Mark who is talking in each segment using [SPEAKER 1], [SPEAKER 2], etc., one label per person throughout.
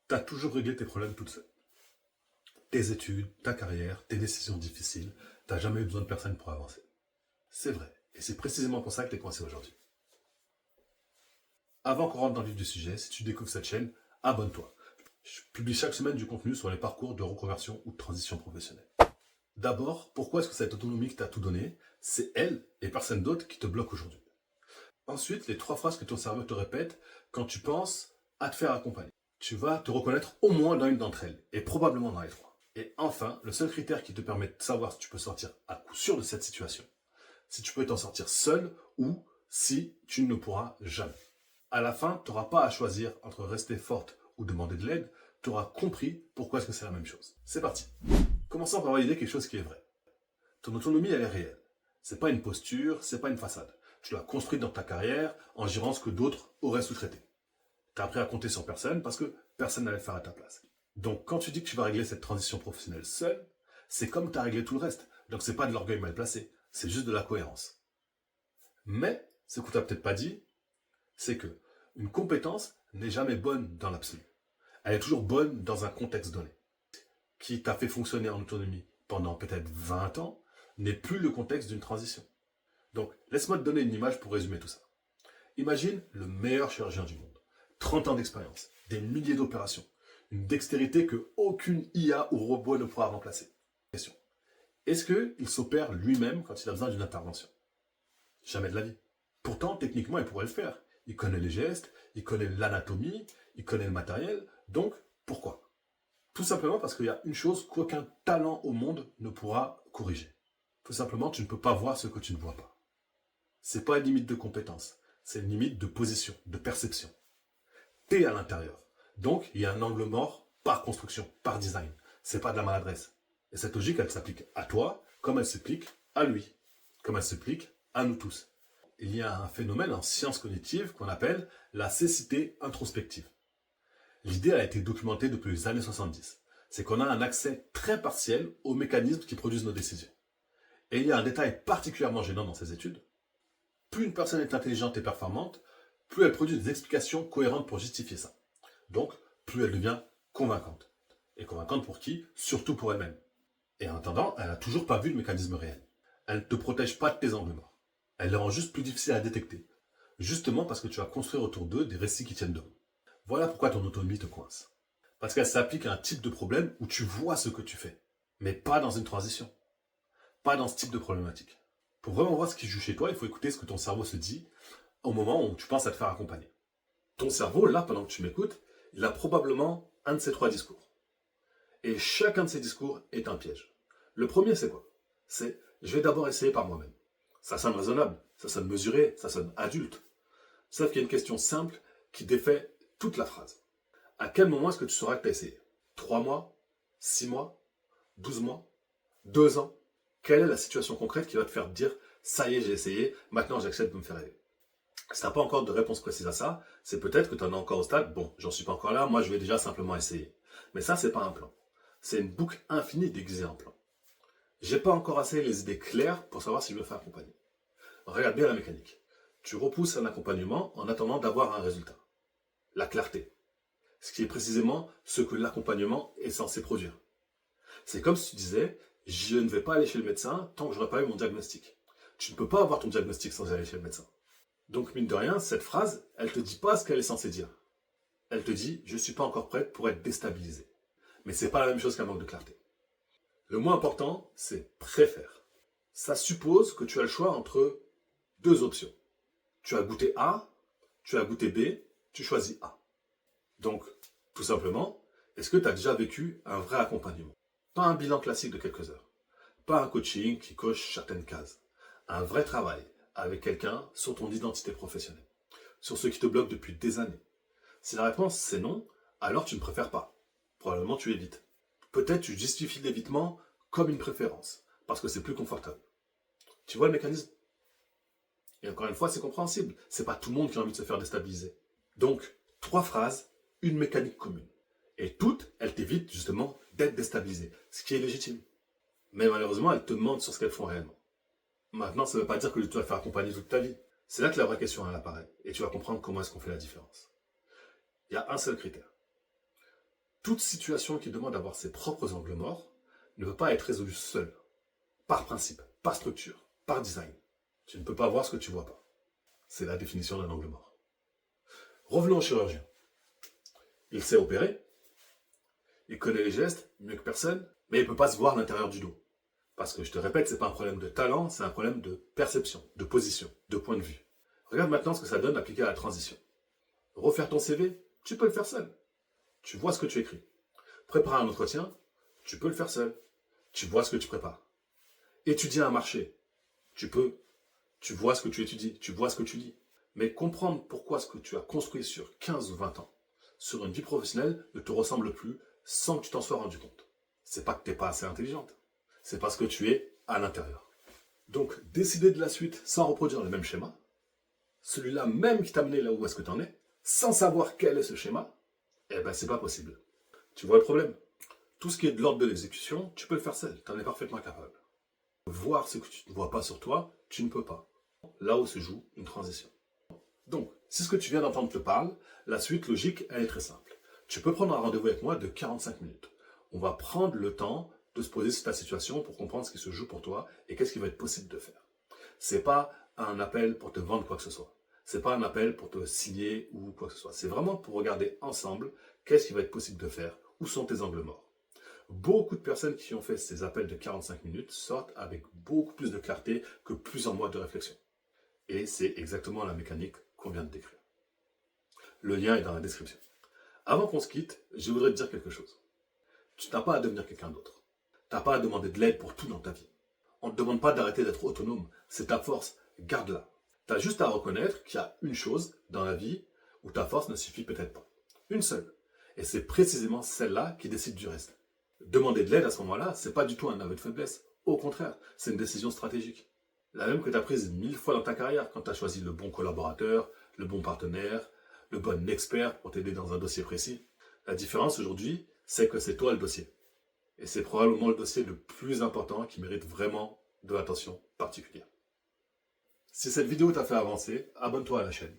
[SPEAKER 1] Tu as toujours réglé tes problèmes toute seule. Tes études, ta carrière, tes décisions difficiles, tu n'as jamais eu besoin de personne pour avancer. C'est vrai, et c'est précisément pour ça que tu es coincé aujourd'hui. Avant qu'on rentre dans le vif du sujet, si tu découvres cette chaîne, abonne-toi. Je publie chaque semaine du contenu sur les parcours de reconversion ou de transition professionnelle. D'abord, pourquoi est-ce que cette autonomie qui t'a tout donné, c'est elle et personne d'autre qui te bloque aujourd'hui? Ensuite, les 3 phrases que ton cerveau te répète quand tu penses à te faire accompagner. Tu vas te reconnaître au moins dans une d'entre elles, et probablement dans les 3. Et enfin, le seul critère qui te permet de savoir si tu peux sortir à coup sûr de cette situation, si tu peux t'en sortir seul ou si tu ne pourras jamais. À la fin, tu n'auras pas à choisir entre rester forte ou demander de l'aide, tu auras compris pourquoi est-ce que c'est la même chose. C'est parti. Commençons par valider quelque chose qui est vrai. Ton autonomie, elle est réelle. C'est pas une posture, c'est pas une façade. Tu l'as construite dans ta carrière en gérant ce que d'autres auraient sous-traité. Tu as appris à compter sur personne parce que personne n'allait le faire à ta place. Donc quand tu dis que tu vas régler cette transition professionnelle seule, c'est comme tu as réglé tout le reste. Donc c'est pas de l'orgueil mal placé, c'est juste de la cohérence. Mais ce que tu n'as peut-être pas dit, c'est que une compétence n'est jamais bonne dans l'absolu. Elle est toujours bonne dans un contexte donné. Qui t'a fait fonctionner en autonomie pendant peut-être 20 ans n'est plus le contexte d'une transition. Donc, laisse-moi te donner une image pour résumer tout ça. Imagine le meilleur chirurgien du monde. 30 ans d'expérience, des milliers d'opérations, une dextérité que aucune IA ou robot ne pourra remplacer. Question. Est-ce qu'il s'opère lui-même quand il a besoin d'une intervention? Jamais de la vie. Pourtant, techniquement, il pourrait le faire. Il connaît les gestes, il connaît l'anatomie, il connaît le matériel. Donc, pourquoi? Tout simplement parce qu'il y a une chose qu'aucun talent au monde ne pourra corriger. Tout simplement, tu ne peux pas voir ce que tu ne vois pas. C'est pas une limite de compétence, c'est une limite de position, de perception. T'es à l'intérieur. Donc, il y a un angle mort par construction, par design. C'est pas de la maladresse. Et cette logique, elle s'applique à toi, comme elle s'applique à lui, comme elle s'applique à nous tous. Il y a un phénomène en sciences cognitives qu'on appelle la cécité introspective. L'idée a été documentée depuis les années 70. C'est qu'on a un accès très partiel aux mécanismes qui produisent nos décisions. Et il y a un détail particulièrement gênant dans ces études. Plus une personne est intelligente et performante, plus elle produit des explications cohérentes pour justifier ça. Donc, plus elle devient convaincante. Et convaincante pour qui? Surtout pour elle-même. Et en attendant, elle n'a toujours pas vu le mécanisme réel. Elle ne te protège pas de tes angles morts. Elle les rend juste plus difficiles à détecter. Justement parce que tu vas construire autour d'eux des récits qui tiennent debout. Voilà pourquoi ton autonomie te coince. Parce qu'elle s'applique à un type de problème où tu vois ce que tu fais, mais pas dans une transition. Pas dans ce type de problématique. Pour vraiment voir ce qui joue chez toi, il faut écouter ce que ton cerveau se dit au moment où tu penses à te faire accompagner. Ton cerveau, là, pendant que tu m'écoutes, il a probablement un de ces 3 discours. Et chacun de ces discours est un piège. Le premier, c'est quoi? C'est « je vais d'abord essayer par moi-même ». Ça sonne raisonnable, ça sonne mesuré, ça sonne adulte. Sauf qu'il y a une question simple qui défait toute la phrase. À quel moment est-ce que tu sauras que tu as essayé? 3 mois? 6 mois? 12 mois? 2 ans? Quelle est la situation concrète qui va te faire dire « ça y est, j'ai essayé, maintenant j'accepte de me faire aider ». Si tu n'as pas encore de réponse précise à ça, c'est peut-être que tu en es encore au stade « bon, j'en suis pas encore là, moi je vais déjà simplement essayer ». Mais ça, c'est pas un plan. C'est une boucle infinie déguisée en plan. J'ai pas encore assez les idées claires pour savoir si je me fais accompagner. Regarde bien la mécanique. Tu repousses un accompagnement en attendant d'avoir un résultat. La clarté. Ce qui est précisément ce que l'accompagnement est censé produire. C'est comme si tu disais « je ne vais pas aller chez le médecin tant que je n'aurai pas eu mon diagnostic ». Tu ne peux pas avoir ton diagnostic sans aller chez le médecin. Donc mine de rien, cette phrase, elle ne te dit pas ce qu'elle est censée dire. Elle te dit « je ne suis pas encore prête pour être déstabilisée ». Mais ce n'est pas la même chose qu'un manque de clarté. Le mot important, c'est « préfère ». Ça suppose que tu as le choix entre 2 options. Tu as goûté A, tu as goûté B, tu choisis A. Donc, tout simplement, est-ce que tu as déjà vécu un vrai accompagnement? Pas un bilan classique de quelques heures. Pas un coaching qui coche certaines cases. Un vrai travail avec quelqu'un sur ton identité professionnelle. Sur ce qui te bloque depuis des années. Si la réponse c'est non, alors tu ne préfères pas. Probablement tu évites. Peut-être tu justifies l'évitement comme une préférence, parce que c'est plus confortable. Tu vois le mécanisme? Et encore une fois, c'est compréhensible. C'est pas tout le monde qui a envie de se faire déstabiliser. Donc, 3 phrases, une mécanique commune. Et toutes, elles t'évitent justement d'être déstabilisé, ce qui est légitime. Mais malheureusement, elles te mentent sur ce qu'elles font réellement. Maintenant, ça ne veut pas dire que tu vas te faire accompagner toute ta vie. C'est là que la vraie question elle apparaît. Et tu vas comprendre comment est-ce qu'on fait la différence. Il y a un seul critère. Toute situation qui demande d'avoir ses propres angles morts ne peut pas être résolue seule, par principe, par structure, par design. Tu ne peux pas voir ce que tu ne vois pas. C'est la définition d'un angle mort. Revenons au chirurgien. Il sait opérer, il connaît les gestes mieux que personne, mais il ne peut pas se voir l'intérieur du dos. Parce que je te répète, ce n'est pas un problème de talent, c'est un problème de perception, de position, de point de vue. Regarde maintenant ce que ça donne appliqué à la transition. Refaire ton CV, tu peux le faire seul. Tu vois ce que tu écris. Préparer un entretien, tu peux le faire seul. Tu vois ce que tu prépares. Étudier un marché, tu peux. Tu vois ce que tu étudies, tu vois ce que tu lis. Mais comprendre pourquoi ce que tu as construit sur 15 ou 20 ans, sur une vie professionnelle, ne te ressemble plus sans que tu t'en sois rendu compte. C'est pas que tu n'es pas assez intelligente. C'est parce que tu es à l'intérieur. Donc, décider de la suite sans reproduire le même schéma, celui-là même qui t'a mené là où est-ce que tu en es, sans savoir quel est ce schéma, eh ben c'est pas possible. Tu vois le problème? Tout ce qui est de l'ordre de l'exécution, tu peux le faire seul, tu en es parfaitement capable. Voir ce que tu ne vois pas sur toi, tu ne peux pas. Là où se joue une transition. Donc, si ce que tu viens d'entendre te parle, la suite logique, elle est très simple. Tu peux prendre un rendez-vous avec moi de 45 minutes. On va prendre le temps de se poser sur ta situation pour comprendre ce qui se joue pour toi et qu'est-ce qui va être possible de faire. C'est pas un appel pour te vendre quoi que ce soit. C'est pas un appel pour te signer ou quoi que ce soit. C'est vraiment pour regarder ensemble qu'est-ce qui va être possible de faire, où sont tes angles morts. Beaucoup de personnes qui ont fait ces appels de 45 minutes sortent avec beaucoup plus de clarté que plusieurs mois de réflexion. Et c'est exactement la mécanique qu'on vient de décrire. Le lien est dans la description. Avant qu'on se quitte, je voudrais te dire quelque chose. Tu n'as pas à devenir quelqu'un d'autre. Tu n'as pas à demander de l'aide pour tout dans ta vie. On ne te demande pas d'arrêter d'être autonome. C'est ta force. Garde-la. Tu as juste à reconnaître qu'il y a une chose dans la vie où ta force ne suffit peut-être pas. Une seule. Et c'est précisément celle-là qui décide du reste. Demander de l'aide à ce moment-là, c'est pas du tout un aveu de faiblesse. Au contraire, c'est une décision stratégique. La même que tu as prise 1000 fois dans ta carrière, quand tu as choisi le bon collaborateur, le bon partenaire, le bon expert pour t'aider dans un dossier précis. La différence aujourd'hui, c'est que c'est toi le dossier. Et c'est probablement le dossier le plus important qui mérite vraiment de l'attention particulière. Si cette vidéo t'a fait avancer, abonne-toi à la chaîne.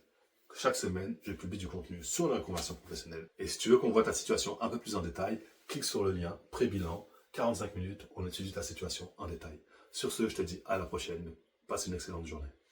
[SPEAKER 1] Chaque semaine, je publie du contenu sur la reconversion professionnelle. Et si tu veux qu'on voit ta situation un peu plus en détail, clique sur le lien pré-bilan, 45 minutes, on étudie ta situation en détail. Sur ce, je te dis à la prochaine. Passe une excellente journée.